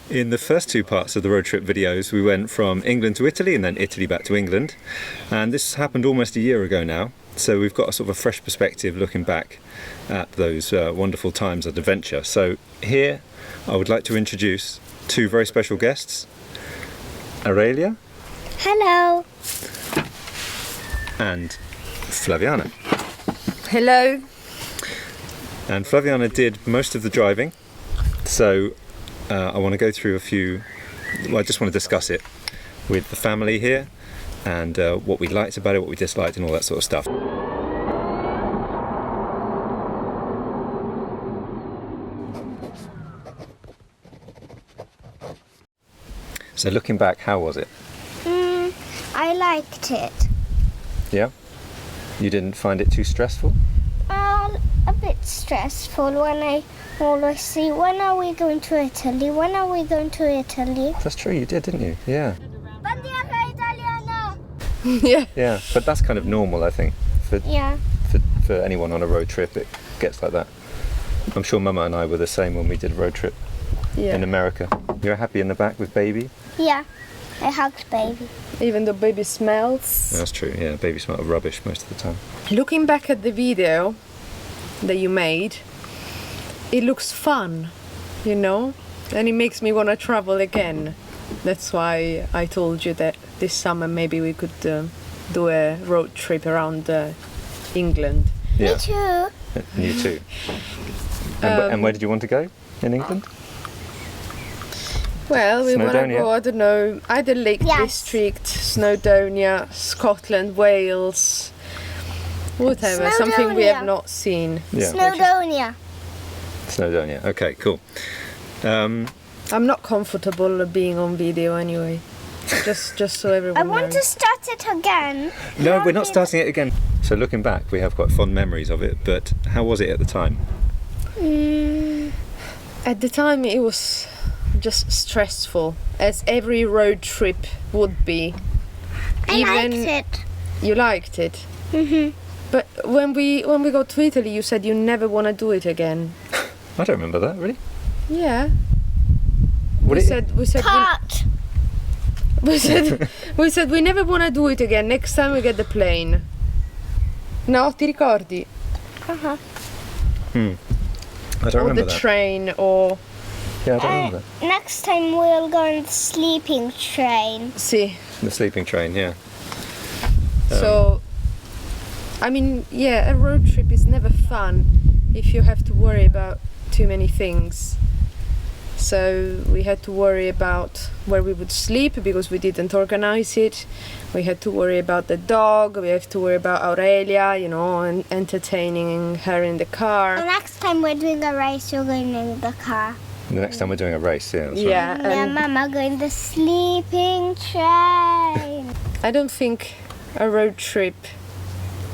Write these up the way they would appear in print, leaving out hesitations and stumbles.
In the first two parts of the road trip videos, we went from England to Italy and then Italy back to England. And this happened almost a year ago now. So we've got a sort of a fresh perspective looking back at those wonderful times of adventure. So here I would like to introduce two very special guests. Aurelia. Hello. And Flaviana. Hello. And Flaviana did most of the driving. So I want to go through a few, well, I just want to discuss it with the family here and what we liked about it, what we disliked and all that sort of stuff. So looking back, how was it? I liked it. Yeah? You didn't find it too stressful? A bit stressful when I always see, when are we going to Italy? When are we going to Italy? That's true, you did, didn't you? Yeah. Bandiera italiana! Yeah. Yeah, but that's kind of normal, I think. For anyone on a road trip, it gets like that. I'm sure Mama and I were the same when we did a road trip in America. You were happy in the back with baby? Yeah, I hugged baby. Even though baby smells. That's true, yeah. Baby smelled of rubbish most of the time. Looking back at the video that you made, it looks fun, you know? And it makes me want to travel again. That's why I told you that this summer maybe we could do a road trip around England. Yeah. Me too. You too. And where did you want to go in England? Well, we want to Snowdonia? go, I don't know, either Lake District, Snowdonia, Scotland, Wales, whatever, something we have not seen. Yeah. Snowdonia. Snowdonia. Okay, cool. I'm not comfortable being on video anyway. Just so everyone I want knows. to start it again. No, we're not starting it again. So looking back, we have quite fond memories of it, but how was it at the time? At the time it was just stressful, as every road trip would be. I liked it. You liked it? Mhm. But when we got to Italy, you said you never want to do it again. I don't remember that, really. Yeah. What We said Cut. we said we never want to do it again. Next time we get the plane. No, ti ricordi? Uh-huh. I don't Or remember the that. train, or Yeah, I don't remember that. Next time we'll go on the sleeping train. see. The sleeping train, yeah. So, I mean, yeah, a road trip is never fun if you have to worry about too many things. So we had to worry about where we would sleep because we didn't organize it. We had to worry about the dog. We have to worry about Aurelia, you know, and entertaining her in the The car. next time we're doing a race, you're going in the car. The next time we're doing a race, yeah, that's right. Yeah, Yeah, and Mama going the sleeping train. I don't think a road trip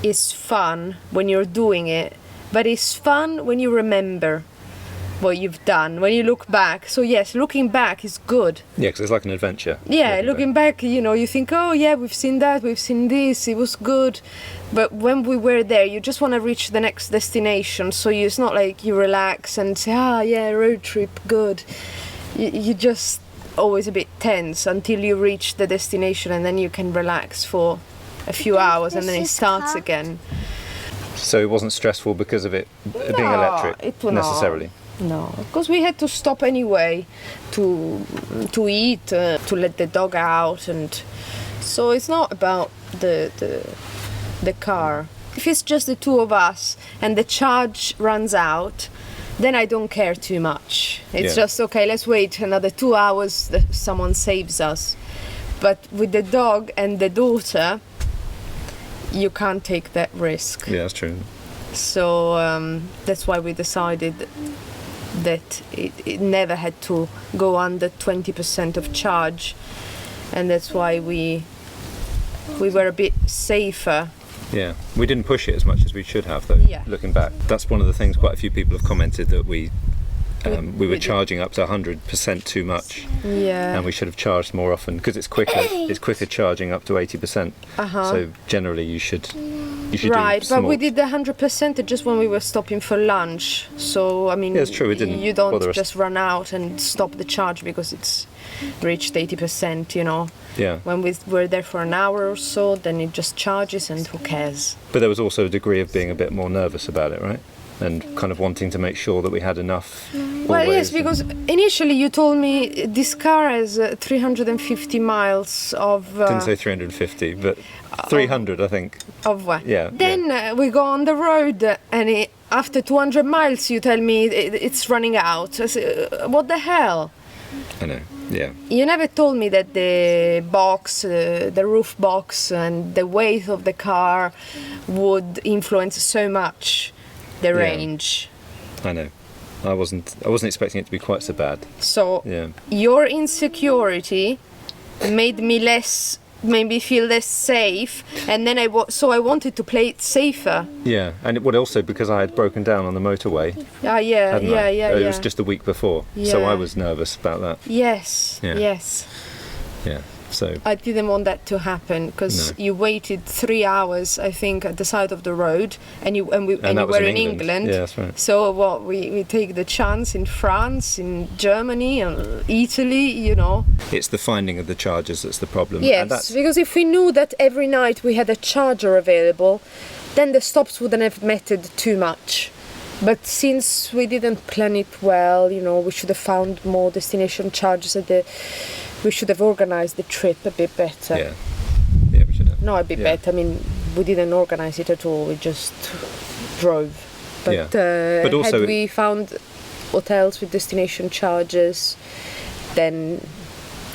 is fun when you're doing it, but it's fun when you remember what you've done, when you look back. So yes, looking back is good. Yeah, because it's like an adventure. Yeah, looking back, you know, you think, oh yeah, we've seen that, we've seen this, it was good. But when we were there, you just want to reach the next destination. So it's not like you relax and say, ah yeah, road trip, good. You just always a bit tense until you reach the destination, and then you can relax for a few hours and then it starts again. So it wasn't stressful because of it being electric, it was necessarily? No, because we had to stop anyway to eat, to let the dog out, and so it's not about the car. If it's just the two of us and the charge runs out, then I don't care too much. It's just okay, let's wait another 2 hours, someone saves us. But with the dog and the daughter, you can't take that risk. Yeah, that's true. So that's why we decided that it never had to go under 20% of charge, and that's why we were a bit safer. Yeah, we didn't push it as much as we should have, though. Yeah. Looking back, that's one of the things. Quite a few people have commented that we were charging up to 100% too much, Yeah. and we should have charged more often because it's quicker. It's quicker charging up to 80%. Uh-huh. So generally, you should usually Right, do but we small. did 100% just when we were stopping for lunch. So I mean, Yeah, it's true, it didn't you don't bother us. just run out and stop the charge because it's reached 80%. You know, Yeah, when we were there for an hour or so, then it just charges, and who cares? but there was also a degree of being a bit more nervous about it, right? And kind of wanting to make sure that we had enough. Well, always. yes, because initially you told me this car has 350 miles of. Didn't say 350, but 300, I think. Of what? Yeah, Then we go on the road, and after 200 miles, you tell me it's running out. I say, what the hell? I know. Yeah. You never told me that the box, the roof box, and the weight of the car would influence so much the Yeah. range. I know. I wasn't expecting it to be quite so bad. So Yeah. your insecurity made me feel less safe, and then I wanted to play it safer. Yeah, and it would also because I had broken down on the motorway. Ah, yeah, Hadn't yeah, I? yeah, It yeah. was just a week before, so Yeah. I was nervous about that. Yes, Yeah. yes. Yeah. So I didn't want that to happen because No. you waited 3 hours, I think, at the side of the road, and you that was were in in England. Yeah, that's right. So what we take the chance in France, in Germany, and Italy, you know. it's the finding of the chargers that's the problem. Yes, And that's, because if we knew that every night we had a charger available, then the stops wouldn't have mattered too much. But since we didn't plan it well, you know, we should have found more destination chargers we should have organized the trip a bit better. yeah. Yeah, we should have. No, a bit Yeah. better. I mean, we didn't organize it at all. We just drove. But, Yeah. But also had we found hotels with destination charges, then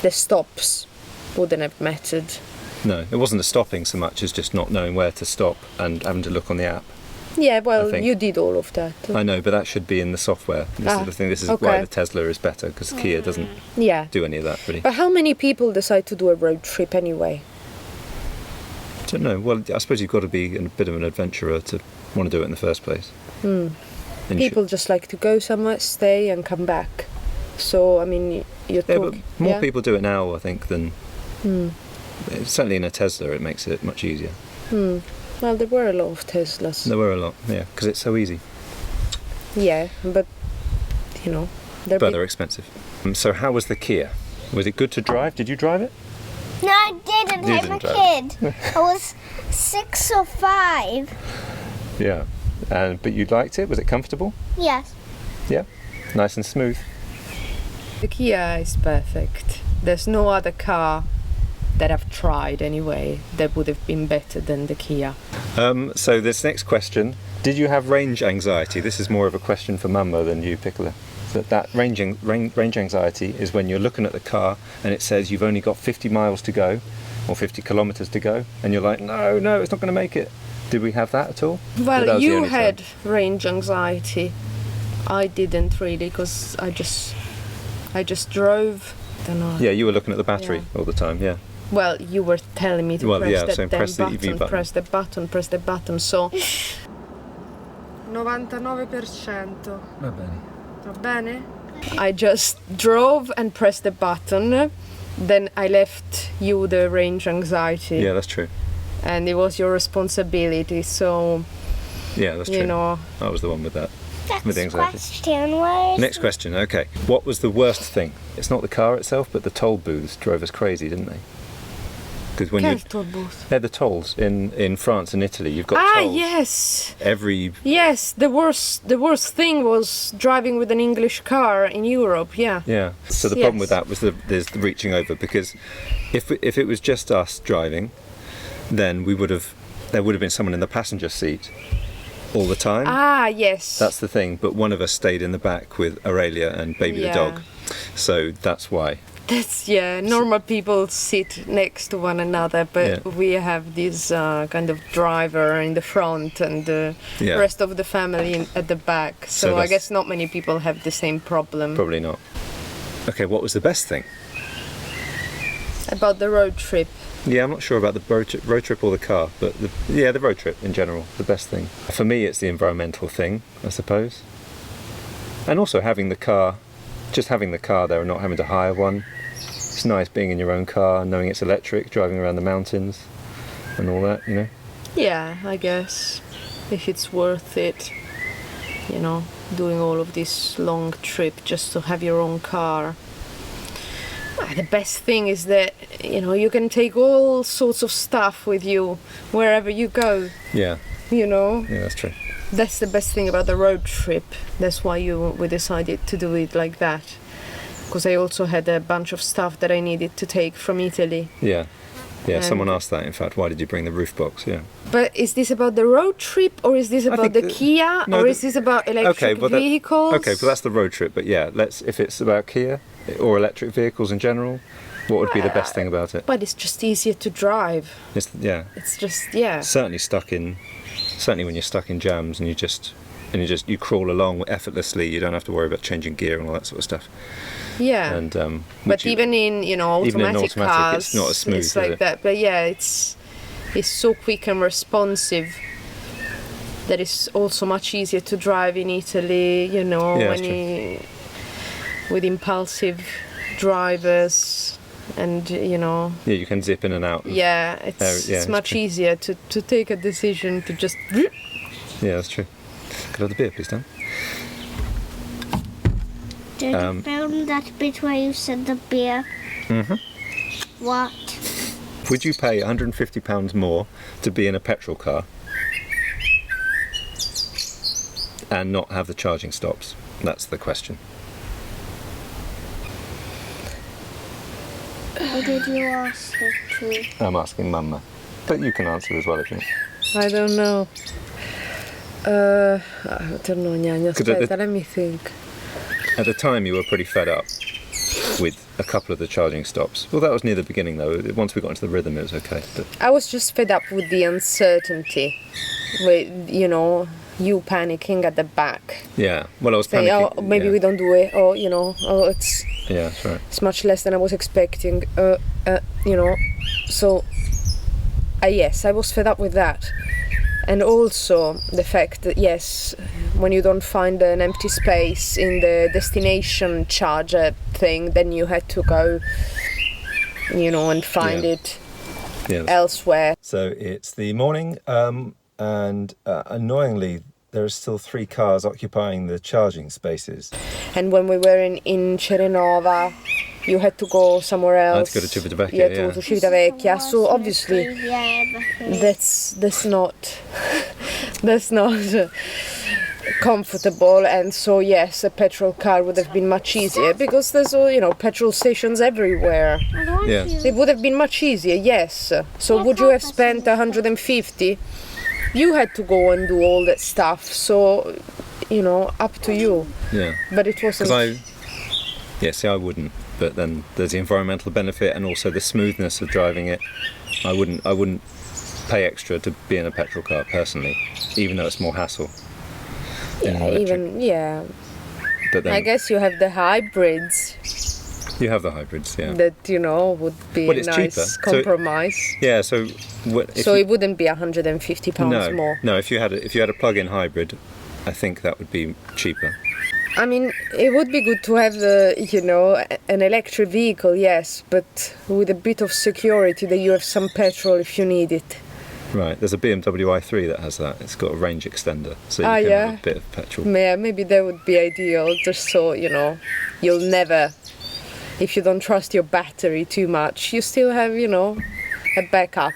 the stops wouldn't have mattered. No, it wasn't the stopping so much as just not knowing where to stop and having to look on the app. Yeah, well, think. you did all of that. I know, but that should be in the software. This is the thing. This is why okay. the Tesla is better because Kia doesn't Yeah. do any of that really. But how many people decide to do a road trip anyway? I don't know. Well, I suppose you've got to be a bit of an adventurer to want to do it in the first place. And you People just like to go somewhere, stay, and come back. So, I mean, you're Yeah, but talking. more people do it now, I think, than certainly in a Tesla. It makes it much easier. Well, there were a lot of Teslas. There were a lot, yeah, because it's so easy, Yeah, but, you know, they're but big. they're expensive. So, how was the Kia? Was it good to drive? Did you drive it? No, I didn't. You I'm didn't a drive. kid. I was 6 or 5. Yeah, but you liked it. Was it comfortable? Yes. Yeah, nice and smooth. The Kia is perfect. There's no other car that I've tried anyway that would have been better than the Kia. So this next question: did you have range anxiety? This is more of a question for Mummo than you, Piccola. That range anxiety is when you're looking at the car and it says you've only got 50 miles to go, or 50 kilometres to go, and you're like, no, it's not going to make it. Did we have that at all? Or that Well, was the you only time? had range anxiety. I didn't really because I just drove. Don't know. Yeah, you were looking at the battery Yeah. all the time. Yeah. Well, you were telling me to Well, press yeah, that so damn press the EV button, button. press the button. So 99%. Va bene. Va bene? I just drove and pressed the button. Then I left you the range anxiety, Yeah, that's true. and it was your responsibility. So Yeah, that's true. you know, I was the one with that. Next With the anxiety. question. Where is Next question. Okay. What was the worst thing? It's not the car itself, but the toll booths drove us crazy, didn't they? Because when you they're the tolls in France and Italy, you've got tolls. yes. Every Yes, the worst thing was driving with an English car in Europe. Yeah. yeah. So the problem Yes. with that was there's the reaching over, because if it was just us driving, then there would have been someone in the passenger seat all the time. Ah, yes. That's the thing. But one of us stayed in the back with Aurelia and Baby the Yeah. dog. So that's why. That's normal people sit next to one another, but Yeah. we have this kind of driver in the front and the Yeah. rest of the family at the back. So So I that's- guess not many people have the same problem. Probably not. Okay, what was the best thing? About the road trip. Yeah, I'm not sure about the road trip or the car, but the road trip in general, the best thing. For me, it's the environmental thing, I suppose. And also having the car there and not having to hire one. It's nice being in your own car, knowing it's electric, driving around the mountains and all that, you know. Yeah, I guess if it's worth it, you know, doing all of this long trip just to have your own car. The best thing is that, you know, you can take all sorts of stuff with you wherever you go. Yeah. You know? Yeah, that's true. That's the best thing about the road trip. That's why we decided to do it like that. Because I also had a bunch of stuff that I needed to take from Italy. Yeah. Yeah, And- someone asked that, in fact, why did you bring the roof box? Yeah. But is this about the road trip, or is this about think the that- Kia, no, or the- is this about electric well, vehicles? Okay, but that's the road trip. But yeah, if it's about Kia or electric vehicles in general, what would be the best thing about it? But it's just easier to drive. Yeah, It's just, yeah. certainly when you're stuck in jams and you crawl along effortlessly. You don't have to worry about changing gear and all that sort of stuff. Yeah. And But even in, you know, even in automatic automatic, cars, it's not as smooth, it's is like it? that. But yeah, it's so quick and responsive that it's also much easier to drive in Italy, you know, Yeah, when that's with impulsive drivers and, you know, yeah, you can zip in and out. yeah, it's it's much true. easier to take a decision to just... Yeah, that's true. Could I have the beer, please, Dan? Did you film that bit where you said the beer? Mhm. What? Would you pay £150 more to be in a petrol car and not have the charging stops? That's the question. Or did you ask it to? I'm asking Mama, but you can answer as well if you want. I don't know. I don't know, Gnagno. 'Cause at the- Aspetta, let me think. At the time, you were pretty fed up with a couple of the charging stops. Well, that was near the beginning, though. Once we got into the rhythm, it was okay. But I was just fed up with the uncertainty, with, you know, you panicking at the back. yeah, well, I was Saying, panicking. oh, maybe yeah. we don't do it, or, you know, oh, it's Yeah, that's right. much less than I was expecting, you know. So, yes, I was fed up with that. And also the fact that, yes, when you don't find an empty space in the destination charger thing, then you had to go, you know, and find Yeah. it Yeah. that's- elsewhere. So it's the morning, and annoyingly, there are still 3 cars occupying the charging spaces. And when we were in Cerenova, you had to go somewhere I had else. to go to Civitavecchia, You had to yeah. go to Civitavecchia. So obviously, That's that's not that's not comfortable. And so yes, a petrol car would have been much easier because there's all, you know, petrol stations everywhere. Yeah. It would have been much easier, yes. So would you have spent 150? You had to go and do all that stuff. So, you know, up to you. Yeah. But it wasn't. See, I wouldn't. But then there's the environmental benefit and also the smoothness of driving it. I wouldn't pay extra to be in a petrol car personally, even though it's more hassle. than Yeah, electric. But then I guess you have the hybrids you have the hybrids, yeah. that, you know, would be Well, a it's nice cheaper. So- compromise. Yeah, so So it wouldn't be £150 more. No, if you had a plug-in hybrid, I think that would be cheaper. I mean, it would be good to have an electric vehicle, yes, but with a bit of security that you have some petrol if you need it. Right, there's a BMW i3 that has that. It's got a range extender, so you Ah, can yeah. have a bit of petrol. Yeah, maybe that would be ideal, just so, you know, you'll never, if you don't trust your battery too much, you still have, you know, a backup.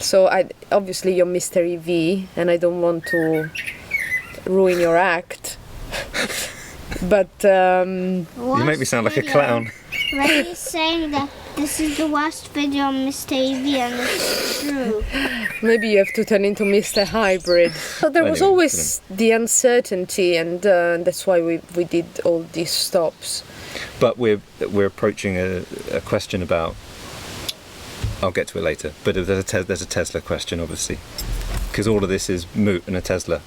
So obviously you're Mr. EV, and I don't want to ruin your act. But You make me sound like a clown. Ray is saying that this is the worst video on Mr. EV, and it's true. maybe you have to turn into Mr. Hybrid. So there was Anyway, always the uncertainty, and that's why we did all these stops. But we're approaching a question about. I'll get to it later. But there's a Tesla question, obviously, because all of this is moot in a Tesla.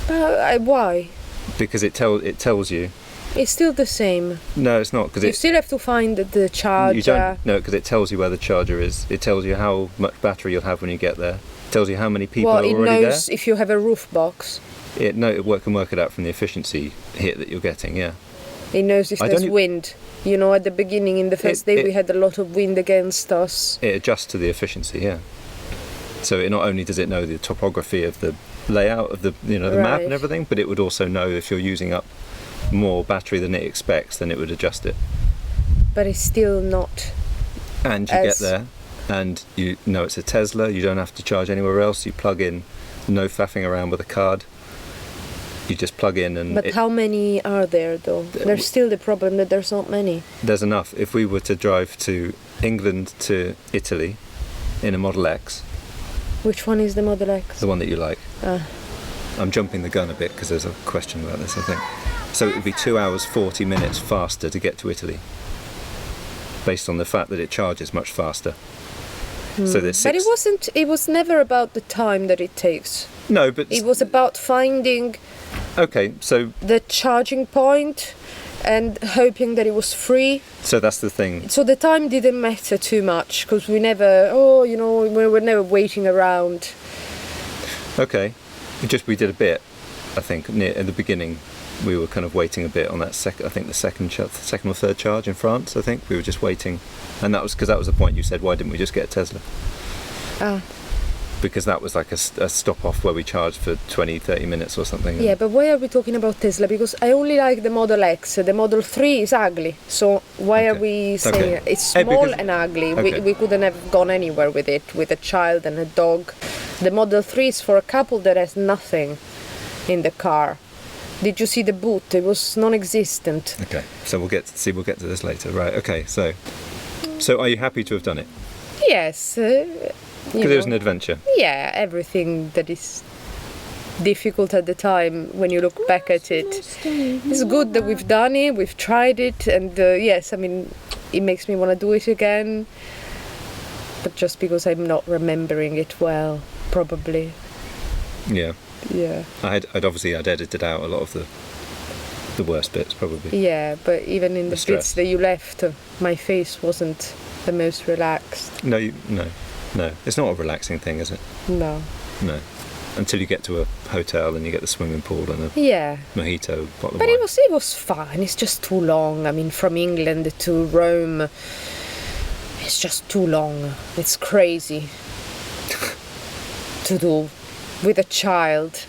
Why? Because it tells you. It's still the same. No, it's not because You it. still have to find the charger. You don't. No, because it tells you where the charger is. It tells you how much battery you'll have when you get there. It tells you how many people Well, are it already knows if you have a roof box. there. It can work it out from the efficiency hit that you're getting. Yeah. It knows if I there's don't e- wind. You know, at the beginning, in the first day, it- we had a lot of wind against us. It adjusts to the efficiency. Yeah. So it not only does it know the topography of the layout of the the map and Right. everything, but it would also know if you're using up more battery than it expects, then it would adjust it. But it's still not. And you get there, and you know it's a Tesla. You don't have to charge anywhere else. You plug in, no faffing around with a card. You just plug in, and But how many are there though? There's still the problem that there's not many. there's enough. If we were to drive to England to Italy in a Model X, Which one is the Model X? the one that you like, Ah. I'm jumping the gun a bit because there's a question about this, I think. So it would be 2 hours 40 minutes faster to get to Italy, based on the fact that it charges much faster. So there's But six. it was never about the time that it takes. No, but It was about finding okay. So the charging point and hoping that it was free. that's the thing. So the time didn't matter too much because we never, we were never waiting around. Okay, we did a bit. I think near at the beginning, we were kind of waiting a bit on that second. I think the second or third charge in France. I think we were just waiting, and that was because that was the point you said. Why didn't we just get a Tesla? Ah. Because that was like a stop off where we charged for 20-30 minutes or something. Yeah, but why are we talking about Tesla? Because I only like the Model X. The Model 3 is ugly. So why are Okay. we saying Okay. it's Hey, small because- and ugly? Okay. We couldn't have gone anywhere with it, with a child and a dog. The Model 3 is for a couple that has nothing in the car. Did you see the boot? It was non-existent. Okay, so we'll get to this later. Right. Okay. So are you happy to have done it? Yes. Because it was an adventure. Yeah, everything that is difficult at the time when you look back at it. It's good that we've done it, we've tried it, and yes, I mean, it makes me want to do it again. But just because I'm not remembering it well, probably. Yeah. Yeah. I'd edited out a lot of the worst bits probably. Yeah, but even in the stress. bits that you left, my face wasn't the most relaxed. No. It's not a relaxing thing, is it? No. No. Until you get to a hotel and you get the swimming pool and a Yeah. mojito bottle of But wine. it was fine. It's just too long. I mean, from England to Rome, it's just too long. It's crazy to do with a child,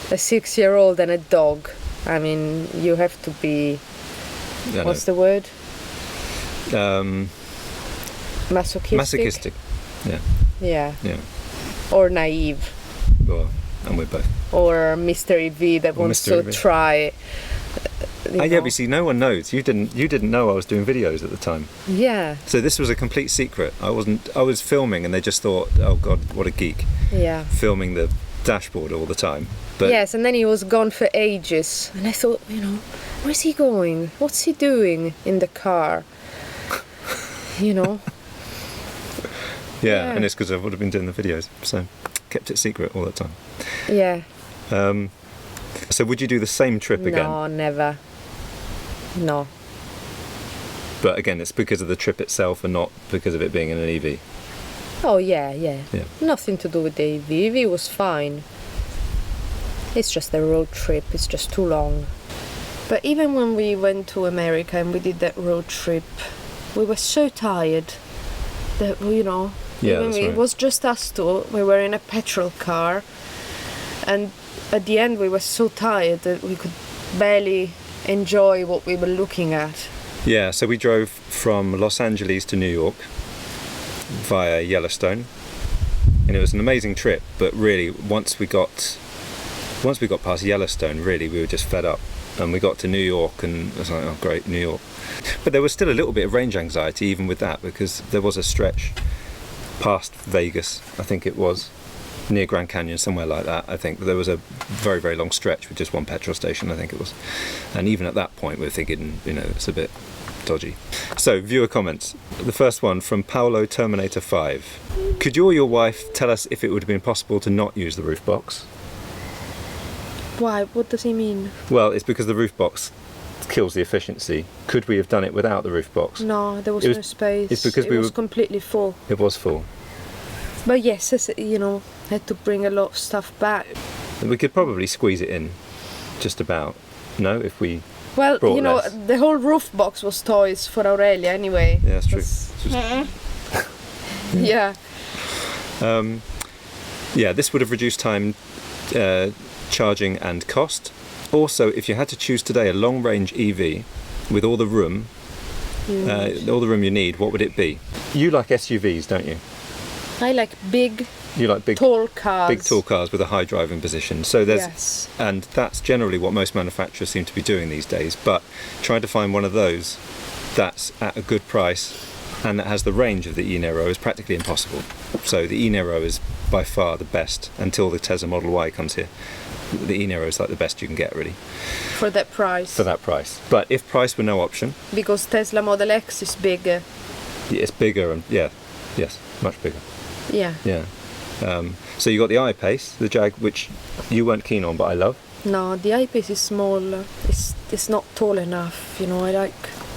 a 6-year-old and a dog. I mean, you have to be. Yeah, What's the word? no. Masochistic. Masochistic. Yeah. Yeah. Yeah. Or naive. Well, and we're both. Or Mr. EV that Or wants Mr. to EV. try. Yeah, but see, no one knows. You didn't know I was doing videos at the time. Yeah. So this was a complete secret. I was filming and they just thought, oh God, what a geek. Yeah. Filming the dashboard all the time. But Yes, and then he was gone for ages. And I thought, where's he going? What's he doing in the car? yeah, Yeah. and it's because I would have been doing the videos. So kept it secret all the time. Yeah. So would you do the same trip again? No, never. No. But again, it's because of the trip itself and not because of it being in an EV. Oh, yeah. Yeah. Nothing to do with the EV. EV was fine. It's just a road trip. It's just too long. But even when we went to America and we did that road trip, we were so tired that, Yeah, even that's it right. was just us two. We were in a petrol car, and at the end we were so tired that we could barely enjoy what we were looking at. Yeah, so we drove from Los Angeles to New York via Yellowstone, and it was an amazing trip. But really, once we got past Yellowstone, really we were just fed up, and we got to New York, and I was like, oh great, New York. But there was still a little bit of range anxiety even with that, because there was a stretch past Vegas, I think it was, near Grand Canyon, somewhere like that. I think there was a very, very long stretch with just one petrol station, I think it was. And even at that point we were thinking, it's a bit dodgy. So, viewer comments. The first one from Paolo Terminator 5. Could you or your wife tell us if it would have been possible to not use the roof box? Why? What does he mean? Well, it's because the roof box kills the efficiency. Could we have done it without the roof box? No, there was, It was- no space. it's because it we was were- completely full. It was full. But yes, had to bring a lot of stuff back. We could probably squeeze it in, just about. No, if we... Well, Brought less. the whole roof box was toys for Aurelia anyway. Yeah, that's true. That's- It's just- Yeah. Yeah, this would have reduced time charging and cost. Also, if you had to choose today a long-range EV with all the room you need, what would it be? You like SUVs, don't you? I like big, You like big, tall cars. big tall cars with a high driving position. So there's, Yes. and that's generally what most manufacturers seem to be doing these days. But trying to find one of those that's at a good price and that has the range of the e-Niro is practically impossible. So the e-Niro is by far the best until the Tesla Model Y comes here. The e-Niro is like the best you can get, really, For that price. for that price. But if price were no option, Because Tesla Model X is bigger. it's bigger and yes, much bigger. Yeah. Yeah. So you got the I-Pace, the Jag, which you weren't keen on, but I love. No, the I-Pace is small. It's not tall enough. You know, I like.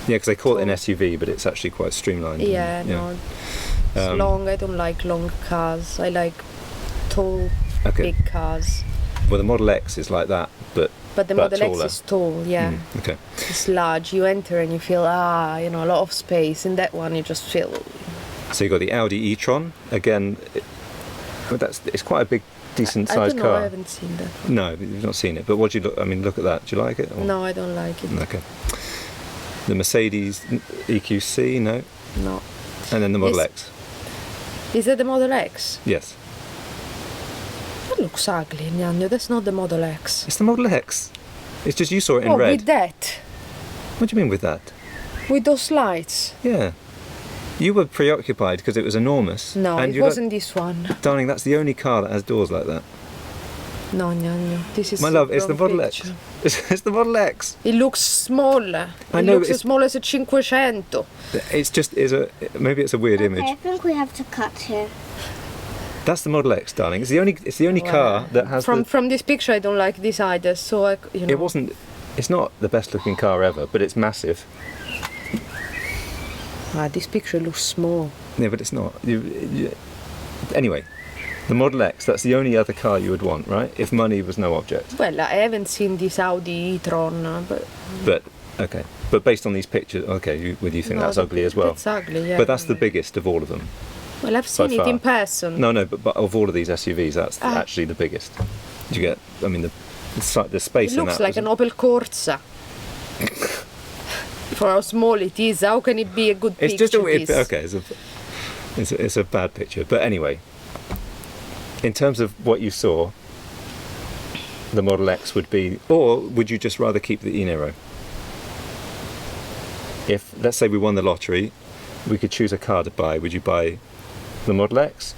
Yeah, because they call it an Tall. SUV, but it's actually quite streamlined. and- Yeah, no. It's long. I don't like long cars. I like tall, Okay. big cars. Well, the Model X is like that, but But the But Model taller. X is tall. Yeah, okay. it's large. You enter and you feel a lot of space. In that one, you just feel. So you got the Audi e-tron again. It's quite a big, decent I sized don't know. car. I haven't seen that. No, you've not seen it. But what do you look? I mean, look at that. Do you like it? or- No, I don't like it. Okay. The Mercedes EQC, no, No. and then the Model Yes. X. Is that the Model X? Yes, That looks ugly, Gnagno. That's not the Model X. it's the Model X. It's just you saw it in Oh, red. with that, What do you mean with that? with those lights. Yeah, you were preoccupied because it was enormous. No, and it you wasn't this one. darling, that's the only car that has doors like that. No, Gnagno. This is My love, it's the wrong Model picture. X. It's the Model X. It looks smaller. I It know, looks it's- as small as a 500. It's just maybe it's a weird Okay, image. I think we have to cut here. That's the Model X, darling. It's the only car that has From this picture, I don't like this either. So It wasn't. It's not the best looking car ever, but it's massive. This picture looks small. Yeah, but it's not. Anyway, the Model X. That's the only other car you would want, right? If money was no object. Well, I haven't seen this Audi e-tron, but But okay. But based on these pictures, okay, you think no, that's ugly as well. That's ugly, yeah. But that's the biggest of all of them. Well, I've seen it far. in person. No, but of all of these SUVs, that's actually the biggest. Do you get? I mean, the space It in looks that. like an Opel Corsa. For how small it is, how can it be a good It's picture? just a weird. this? Okay, it's a bad picture. But anyway, in terms of what you saw, the Model X would be, or would you just rather keep the e-Niro? If let's say we won the lottery, we could choose a car to buy. Would you buy the Model X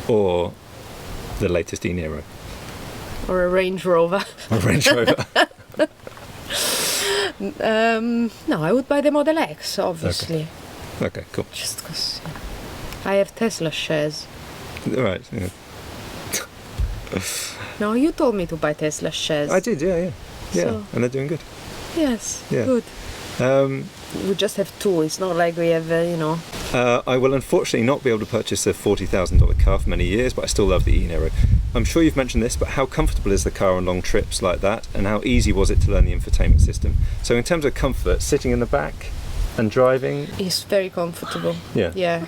or the latest e-Niro Or a Range Rover. or Range Rover? No, I would buy the Model X, obviously. Okay, cool. Just because I have Tesla shares. All right. Yeah. No, you told me to buy Tesla shares. I did. Yeah. So- And they're doing good. Yes, Yeah. good. Um, We just have two. It's not like we have, I will unfortunately not be able to purchase a $40,000 car for many years, but I still love the e-Niro. I'm sure you've mentioned this, but how comfortable is the car on long trips like that, and how easy was it to learn the infotainment system? So in terms of comfort, sitting in the back and driving, it's very comfortable. yeah, Yeah,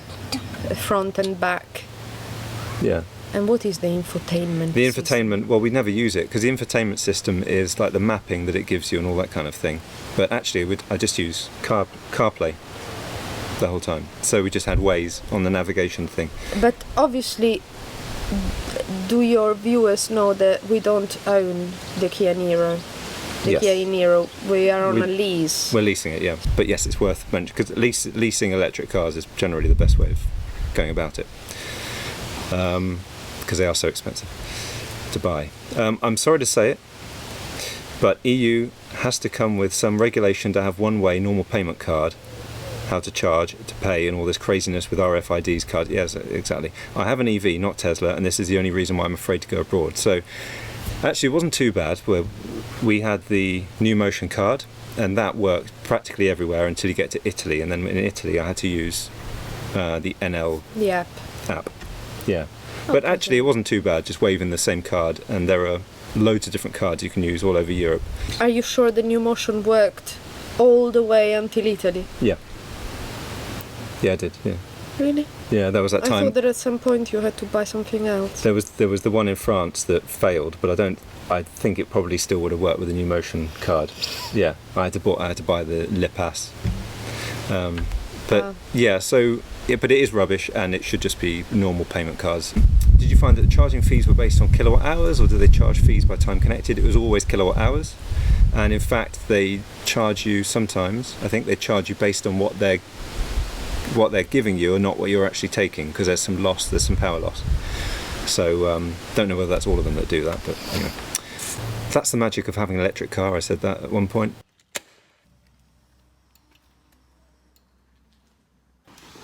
front and back. yeah. And what is the infotainment? The system? infotainment, well, we never use it because the infotainment system is like the mapping that it gives you and all that kind of thing. But actually, I just use CarPlay the whole time. So we just had Waze on the navigation thing. But obviously, do your viewers know that we don't own the Kia Niro? The Yes. Kia e-Niro, we are on We- a lease. We're leasing it, yeah. But yes, it's worth mentioning because leasing electric cars is generally the best way of going about it because they are so expensive to buy. I'm sorry to say it, but EU has to come with some regulation to have one-way normal payment card, how to charge, to pay, and all this craziness with RFIDs card. Yes, exactly. I have an EV, not Tesla, and this is the only reason why I'm afraid to go abroad. So actually, it wasn't too bad. We had the New Motion card, and that worked practically everywhere until you get to Italy, and then in Italy I had to use the NL The app. app. Yeah. But actually it wasn't too bad, just waving the same card, and there are loads of different cards you can use all over Europe. Are you sure the New Motion worked all the way until Italy? Yeah. Yeah, I did, yeah. Really? Yeah, there was that I time. thought that at some point you had to buy something else. There was the one in France that failed, but I think it probably still would have worked with a new motion card. Yeah, I had to buy the lapel. But yeah, so but it is rubbish, and it should just be normal payment cards. Did you find that the charging fees were based on kilowatt hours, or did they charge fees by time connected? It was always kilowatt hours, and in fact they charge you sometimes. I think they charge you based on what they're giving you, and not what you're actually taking, because there's some power loss. So don't know whether that's all of them that do that, but you know, that's the magic of having an electric car. I said that at one point.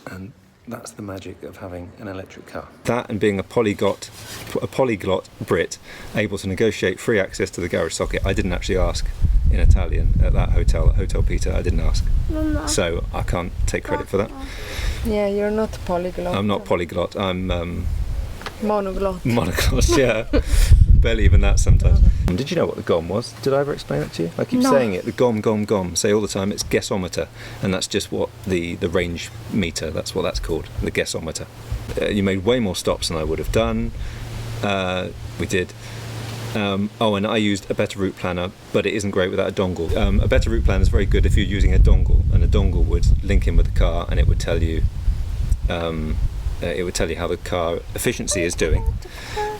And that's the magic of having an electric car. That, and being a polyglot Brit, able to negotiate free access to the garage socket. I didn't actually ask in Italian at that hotel, at Hotel Peter. I didn't ask. Mama. So I can't take credit for that. Yeah, you're not polyglot. I'm not polyglot. I'm monoglot. monoglot. Yeah, barely even that sometimes. Did you know what the GOM was? Did I ever explain it to you? I keep saying it. The GOM. Say all the time. It's guessometer, and that's just what the range meter. That's what that's called. The guessometer. You made way more stops than I would have done. We did. Oh, and I used a better route planner, but it isn't great without a dongle. A better route planner is very good if you're using a dongle, and a dongle would link in with the car, and it would tell you how the car efficiency is doing,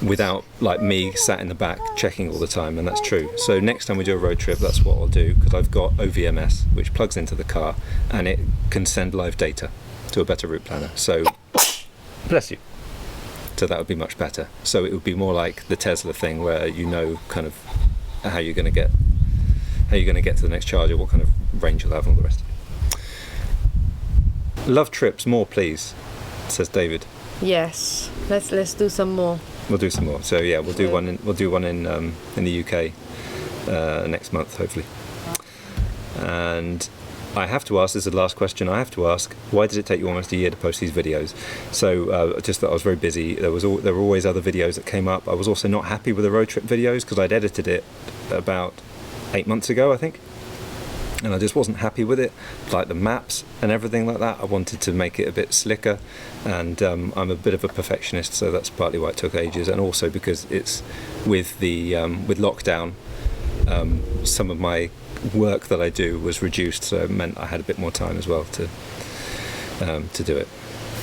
without like me sat in the back checking all the time, and that's true. So next time we do a road trip, that's what I'll do, because I've got OVMS, which plugs into the car, and it can send live data to a better route planner. So, bless you. So that would be much better. So it would be more like the Tesla thing, where you know kind of how you're going to get to the next charger, what kind of range you'll have, and all the rest. Love trips, more please, says David. Yes, let's do some more. We'll do some more. So yeah, we'll do one in the UK next month, hopefully. And I have to ask, this is the last question I have to ask, why did it take you almost a year to post these videos? So just that I was very busy. There were always other videos that came up. I was also not happy with the road trip videos, because I'd edited it about 8 months ago, I think, and I just wasn't happy with it, like the maps and everything like that. I wanted to make it a bit slicker, and I'm a bit of a perfectionist, so that's partly why it took ages, and also because it's with lockdown, some of my work that I do was reduced, so it meant I had a bit more time as well to do it.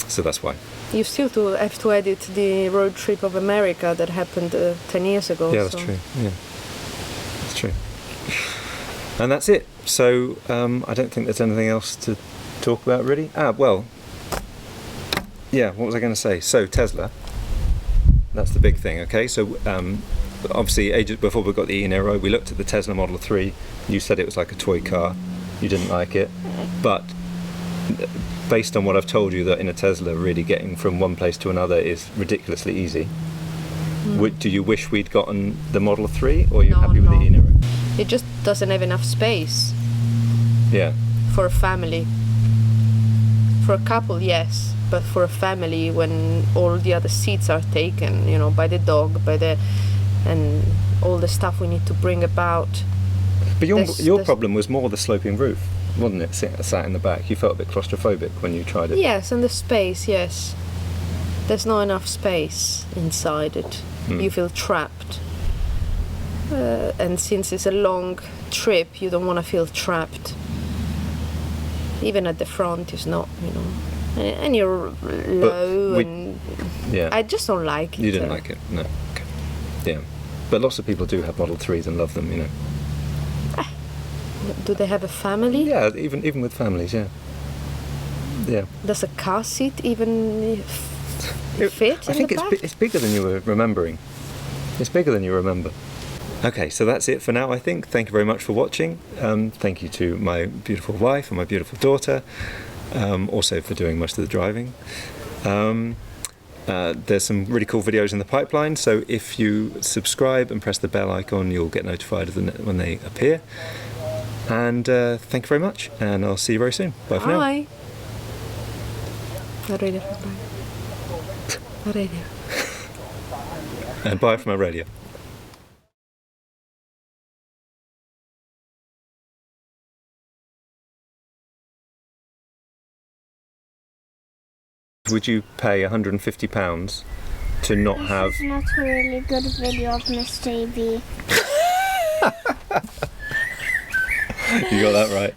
So that's why. You still have to edit the road trip of America that happened 10 years ago. Yeah, that's true. Yeah, that's true. And that's it. So I don't think there's anything else to talk about really. Well, yeah, what was I going to say? So Tesla, that's the big thing. Okay, so obviously ages before we got the e-Niro, we looked at the Tesla Model 3. You said it was like a toy car. You didn't like it, but based on what I've told you, that in a Tesla, really getting from one place to another is ridiculously easy. Do you wish we'd gotten the Model 3, or are you happy with the e-Niro? It just doesn't have enough space. Yeah. For a family. For a couple, yes, but for a family, when all the other seats are taken, you know, by the dog, and all the stuff we need to bring about. But your problem was more the sloping roof, wasn't it? Sat in the back, you felt a bit claustrophobic when you tried it. Yes, and the space, yes. There's not enough space inside it. You feel trapped. And since it's a long trip, you don't want to feel trapped. Even at the front, it's not, you know. And you're low, and yeah. I just don't like it. You didn't like it, no. Okay. Yeah, but lots of people do have Model 3s and love them, you know. Do they have a family? Yeah, even with families, yeah. Yeah. Does a car seat even fit? I think it's bigger than you were remembering. It's bigger than you remember. Okay, so that's it for now, I think. Thank you very much for watching. Thank you to my beautiful wife and my beautiful daughter, also for doing most of the driving. There's some really cool videos in the pipeline, so if you subscribe and press the bell icon, you'll get notified of them when they appear. And thank you very much, and I'll see you very soon. Bye for now. Bye. And bye from our radio. Would you pay £150 to not have... This is not a really good video of Mr. B. You got that right.